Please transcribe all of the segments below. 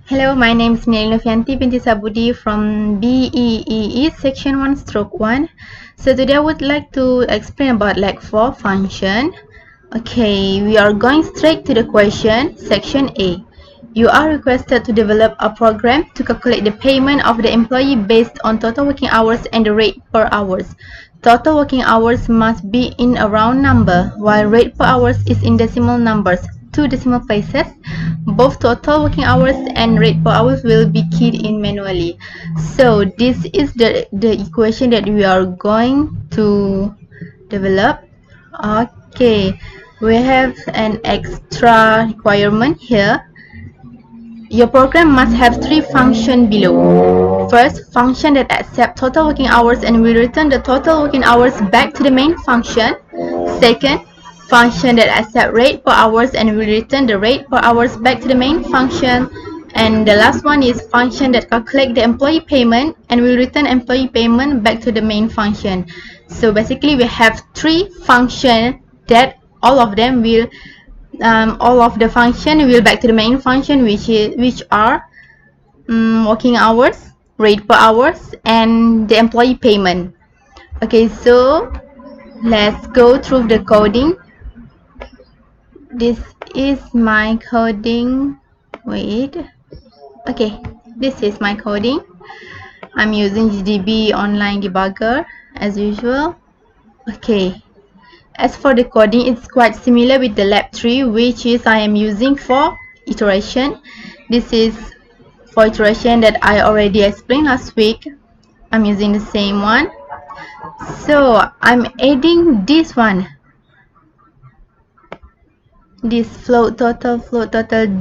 Hello, my name is Nilin Novianti binti Sabudi from BEEE section 1/1. So today I would like to explain about leg 4 function. Okay, we are going straight to the question, section A. You are requested to develop a program to calculate the payment of the employee based on total working hours and the rate per hours. Total working hours must be in a round number, while rate per hours is in decimal numbers, 2 decimal places. Both total working hours and rate per hours will be keyed in manually. So this is the equation that we are going to develop. Okay, we have an extra requirement here. Your program must have 3 functions below. First, function that accept total working hours and will return the total working hours back to the main function. Second, function that accept rate per hours and will return the rate per hours back to the main function. And the last one is function that calculate the employee payment and will return employee payment back to the main function. So basically we have 3 functions that all of the function will back to the main function, which are working hours, rate per hours, and the employee payment. Okay, so let's go through the coding. This is my coding. Wait. Okay, this is my coding. I'm using GDB Online Debugger as usual. Okay. As for the coding, it's quite similar with the lab 3, which is I am using for iteration. This is for iteration that I already explained last week. I'm using the same one. So I'm adding this one. This float total.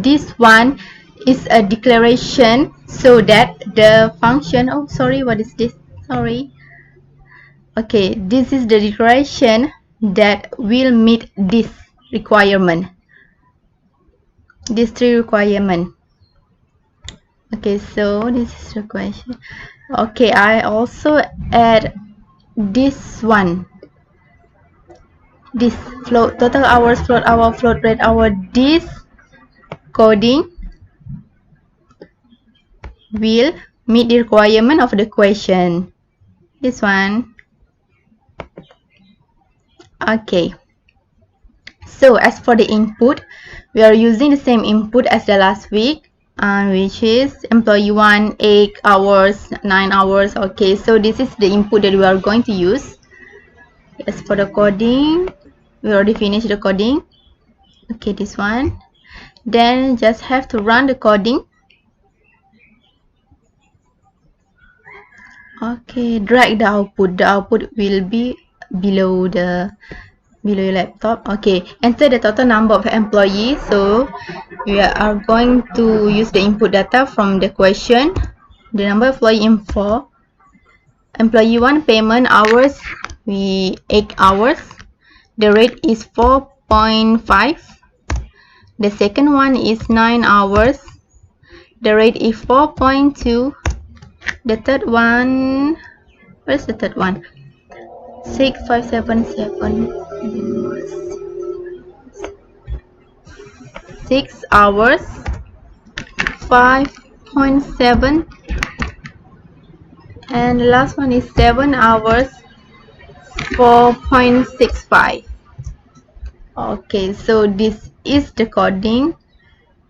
This one is a declaration so that the function, oh sorry, what is this? Sorry. Okay, this is the declaration that will meet this requirement, these 3 requirements. Okay, so this is the question. Okay, I also add this one, this float total hours, float hour, float rate hour. This coding will meet the requirement of the question, this one. Okay, so as for the input, we are using the same input as the last week, which is employee 1, 8 hours, 9 hours. Okay, so this is the input that we are going to use. As for the coding, we already finished the coding. Okay, this one. Then just have to run the coding. Okay, drag the output. The output will be below your laptop. Okay, enter the total number of employees. So we are going to use the input data from the question. The number of employee info. Employee 1 payment hours, 8 hours. The rate is 4.5. The second one is 9 hours. The rate is 4.2. The third one, where's the third one? 6577. 6 hours, 5.7, and the last one is 7 hours, 4.65. Okay, so this is the coding,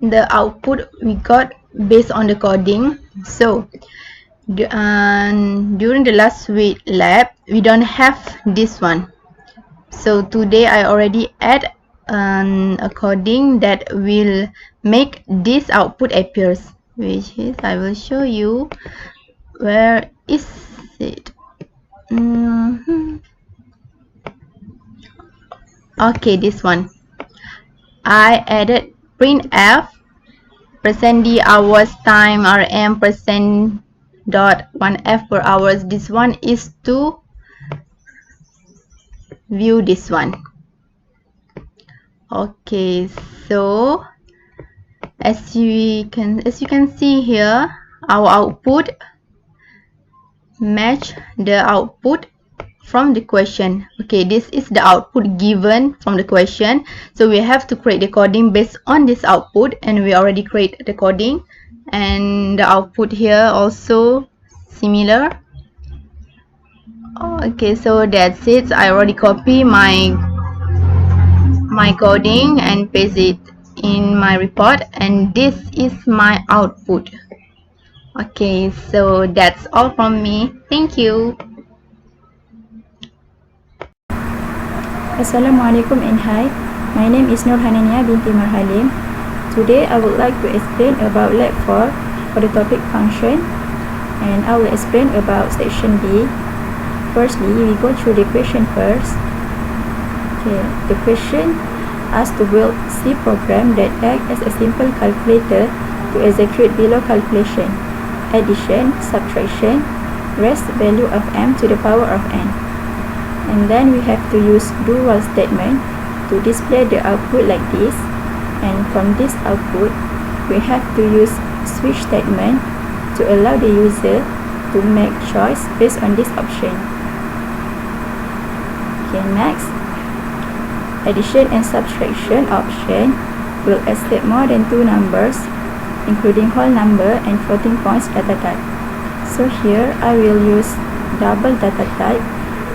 the output we got based on the coding. So during the last week lab, we don't have this one. So today I already add a coding that will make this output appears, which is, I will show you. Where is it? Okay, this one. I added printf %d hours time rm %.1f per hours. This one is to view this one. Okay, so as you can see here, our output match the output from the question. Okay, this is the output given from the question, so we have to create the coding based on this output, and we already create the coding and the output here also similar. Okay, so that's it. I already copy my coding and paste it in my report, and this is my output. Okay, so that's all from me. Thank you. Assalamualaikum and hi. My name is Nur Hanania binti Marhalim. Today I would like to explain about lab 4 for the topic function, and I will explain about section B. Firstly, we go through the question first. Okay, the question asks to build C program that act as a simple calculator to execute below calculation: addition, subtraction, rest value of m to the power of n. And then we have to use do while statement to display the output like this, and from this output we have to use switch statement to allow the user to make choice based on this option. Okay, next, addition and subtraction option will accept more than two numbers including whole number and floating points data type. So here I will use double data type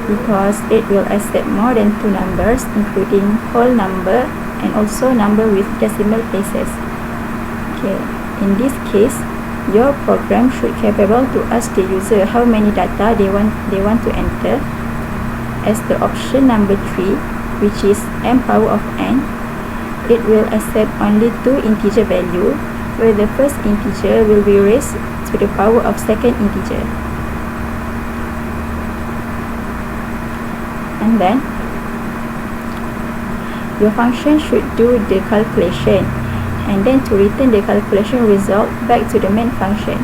because it will accept more than two numbers including whole number and also number with decimal places. Okay, in this case your program should capable to ask the user how many data they want to enter. As the option number 3, which is m power of n, it will accept only two integer value, where the first integer will be raised to the power of second integer. And then your function should do the calculation, and then to return the calculation result back to the main function,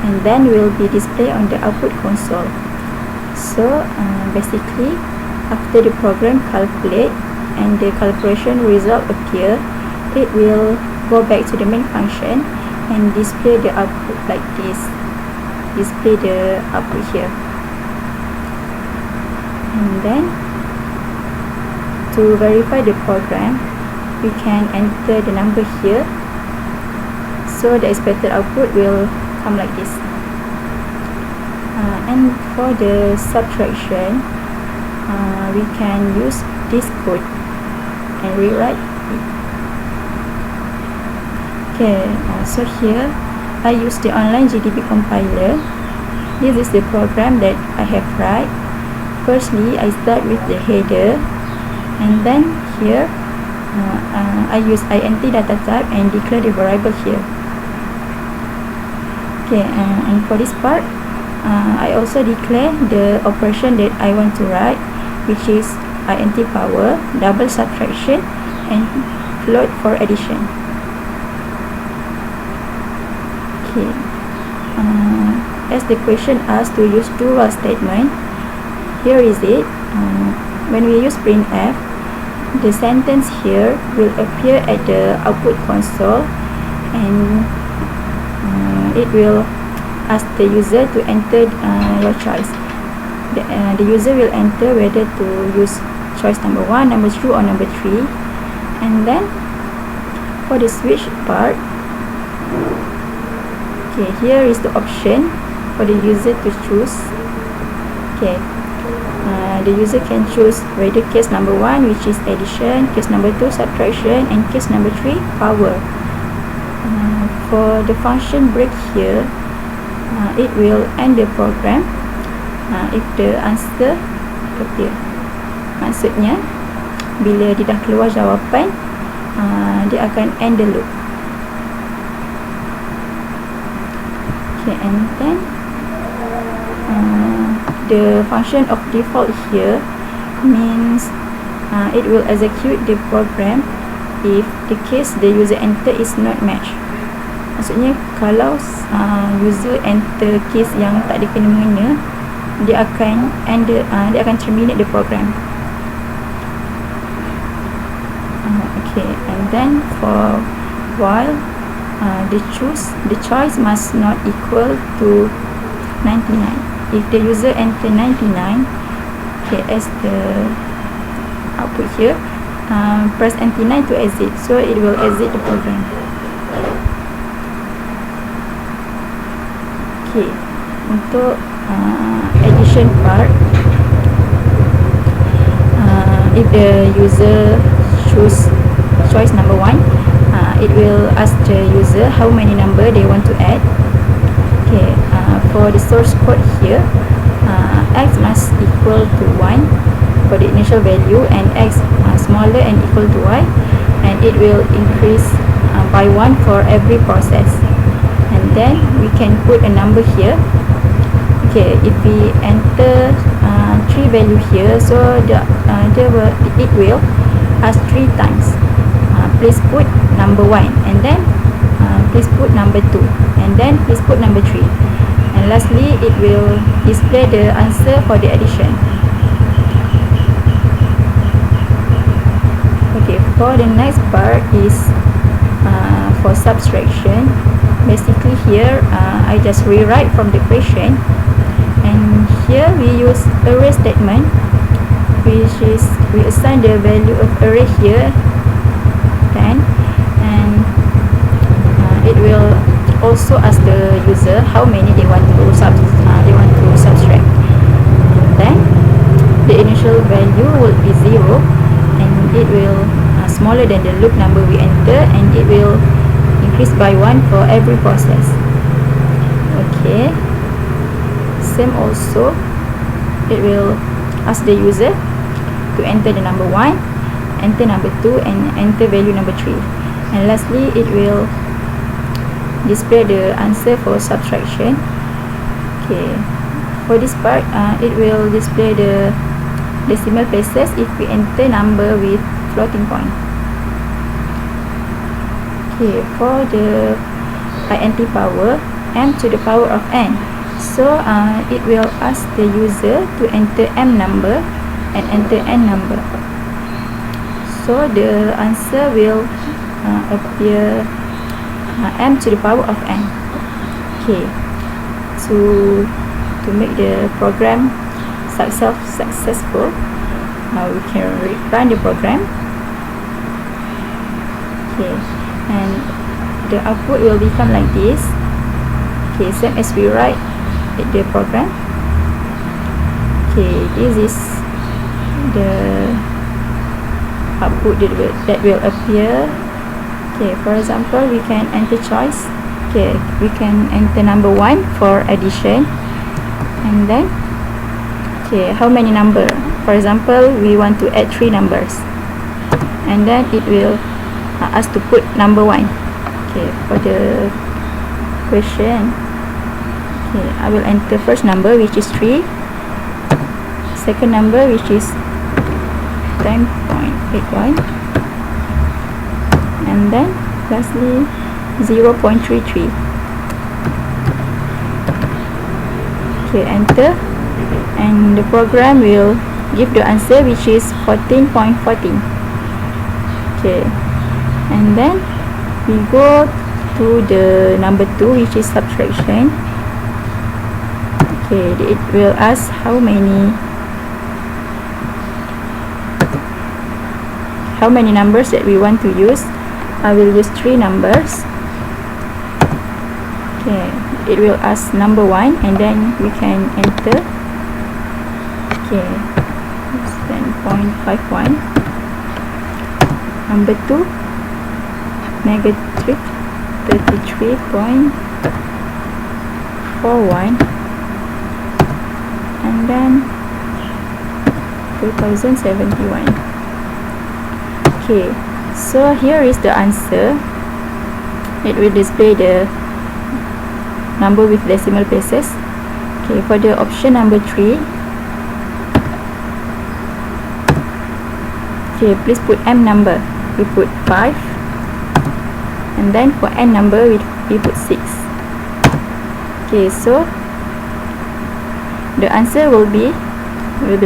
and then will be displayed on the output console. So basically, after the program calculate and the calculation result appear, it will go back to the main function and display the output like this. Display the output here. And then to verify the program, we can enter the number here, so the expected output will come like this. And for the subtraction, we can use this code and rewrite it. Okay, so here I use the online GDB compiler. This is the program that I have write. Firstly, I start with the header, and then here I use int data type and declare the variable here. Okay, and for this part, I also declare the operation that I want to write, which is int power, double subtraction, and float for addition. Okay, as the question asks to use do while statement, here is it. When we use printf, the sentence here will appear at the output console, and it will ask the user to enter your choice. The user will enter whether to use choice number 1, number 2, or number 3. And then for the switch part, okay, here is the option for the user to choose. Okay, the user can choose whether case number 1, which is addition, case number 2, subtraction, and case number 3, power. For the function break here, it will end the program if the answer appear. Maksudnya, bila dia dah keluar jawapan, dia akan end the loop. Okay, and then the function of default here means it will execute the program if the case the user enter is not matched. Maksudnya kalau user enter case yang tak dikena-mengena, dia akan terminate the program. Okay, and then for while the choice must not equal to 99. If the user enter 99, okay, as the output here, press enter 9 to exit, so it will exit the program. Okay, untuk addition part, if the user choose choice number 1, it will ask the user how many number they want to add. Okay, for the source code here, x must equal to 1 for the initial value, and x smaller and equal to y, and it will increase by 1 for every process. And then we can put a number here. Okay, if we enter 3 value here, so it will ask 3 times. Please put number 1, and then please put number 2, and then please put number 3, and lastly it will display the answer for the addition. Okay, for the next part is for subtraction. Basically here I just rewrite from the question, and here we use array statement, which is we assign the value of array here 10, and it will also ask the user how many they want to subtract. Then the initial value will be 0, and it will smaller than the loop number we enter, and it will increase by 1 for every process. Okay, same also, it will ask the user to enter the number 1, enter number 2, and enter value number 3, and lastly it will display the answer for subtraction. Okay, for this part it will display the decimal places if we enter number with floating point. Okay, for the int power, m to the power of n, so it will ask the user to enter m number and enter n number, so the answer will appear m to the power of n. Okay, to make the program successful, we can run the program. Okay, and the output will become like this. Okay, same as we write the program. Okay, this is the output that will appear. Okay, for example, we can enter choice. Okay, we can enter number 1 for addition, and then okay, how many number? For example, we want to add 3 numbers, and then it will ask to put number 1. Okay, for the question, okay, I will enter first number, which is 3, second number, which is 10.81, and then lastly 0.33. Okay, enter, and the program will give the answer, which is 14.14. Okay, and then we go to the number 2, which is subtraction. Okay, it will ask how many numbers that we want to use. I will use 3 numbers. Okay, it will ask number 1, and then we can enter. Okay, 10.51. Number 2, negative 33.41, and then 2071. Okay, so here is the answer. It will display the number with decimal places. Okay, for the option number 3, okay, please put m number. We put 5, and then for n number we put 6. Okay, so the answer will be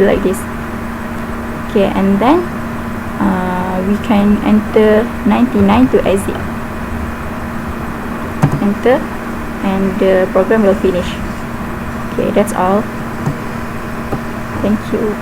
like this. Okay, and then we can enter 99 to exit. Enter, and the program will finish. Okay, that's all. Thank you.